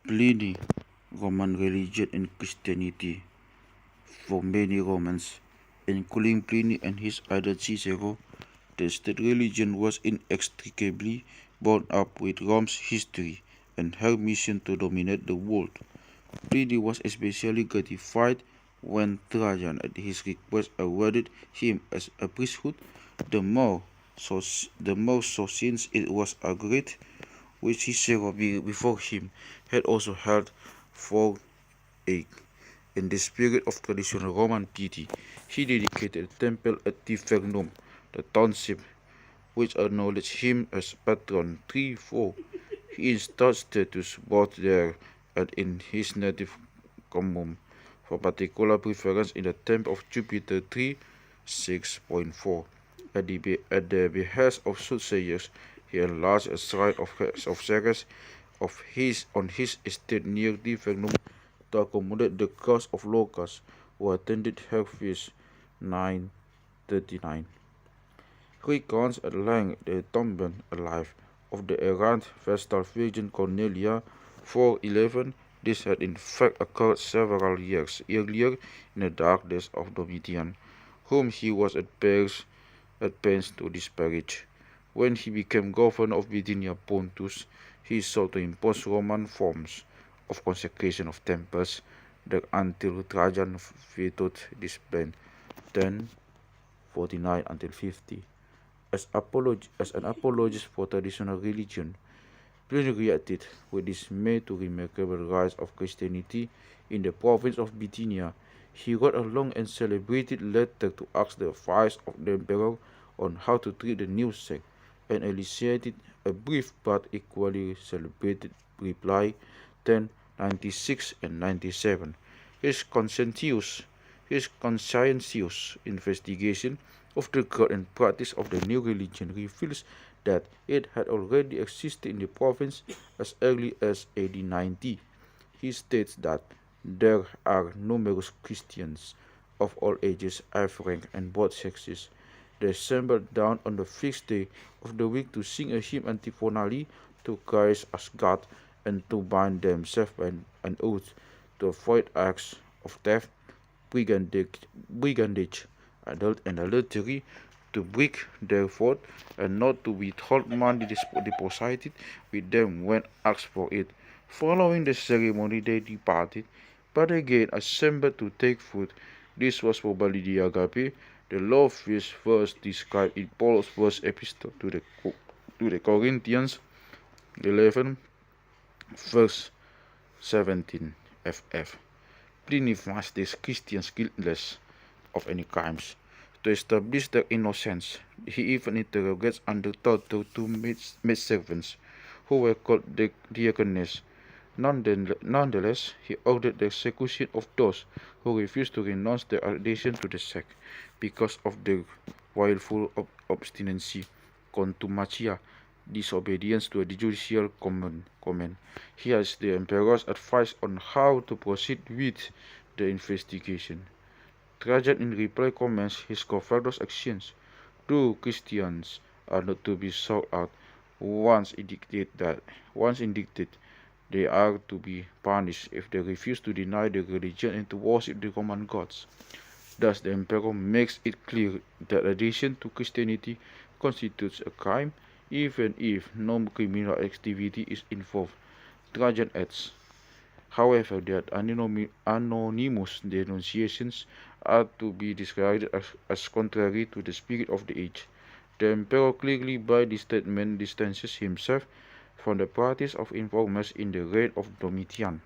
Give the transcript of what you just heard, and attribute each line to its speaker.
Speaker 1: Pliny, Roman religion and Christianity. For many Romans, including Pliny and his idol Cicero, the state religion was inextricably bound up with Rome's history and her mission to dominate the world. Pliny was especially gratified when Trajan, at his request, awarded him as a priesthood, the more so since it was a great which Cicero before him had also held for a. In the spirit of traditional Roman piety, he dedicated a temple at Tivernum, the township, which acknowledged him as patron. 3-4. He installed statues both there and in his native commune, for particular preference in the temple of Jupiter. 3:6.4. At the behest of soothsayers, he enlarged a shrine of Ceres on his estate near Tivernum to accommodate the crowds of locals who attended her feast. 939 recounts at length the atonement alive of the errant Vestal Virgin Cornelia. 411. This had in fact occurred several years earlier in the dark days of Domitian, whom he was at pains to disparage. When he became governor of Bithynia Pontus, he sought to impose Roman forms of consecration of temples that until Trajan vetoed this plan. 1049 until 50. As an apologist for traditional religion, Pliny reacted with dismay to remarkable rise of Christianity in the province of Bithynia. He wrote a long and celebrated letter to ask the advice of the emperor on how to treat the new sect, and elicited a brief but equally celebrated reply. 1096 and 97. His conscientious investigation of the growth and practice of the new religion reveals that it had already existed in the province as early as AD 90. He states that there are numerous Christians of all ages, age rank, and both sexes. They assembled down on the fixed day of the week to sing a hymn antiphonally to Christ as God, and to bind themselves by an oath to avoid acts of theft, brigandage, and adultery, to break their vow, and not to withhold money deposited with them when asked for it. Following the ceremony, they departed, but again assembled to take food. This was probably the agape, the love feast first described in Paul's first epistle to the Corinthians, 11, verse 17 ff. Pliny finds these Christians guiltless of any crimes. To establish their innocence, he even interrogates under torture two maidservants who were called diaconess. Nonetheless, he ordered the execution of those who refused to renounce their adhesion to the sect because of their willful obstinacy, contumacia, disobedience to a judicial command. Here is the emperor's advice on how to proceed with the investigation. Trajan in reply comments his covetous actions. True Christians are not to be sought out. Once indicted, they are to be punished if they refuse to deny their religion and to worship the Roman gods. Thus the emperor makes it clear that adhesion to Christianity constitutes a crime, even if no criminal activity is involved. Trajan adds, however, that anonymous denunciations are to be disregarded as contrary to the spirit of the age. The emperor clearly by this statement distances himself from the practice of informers in the reign of Domitian.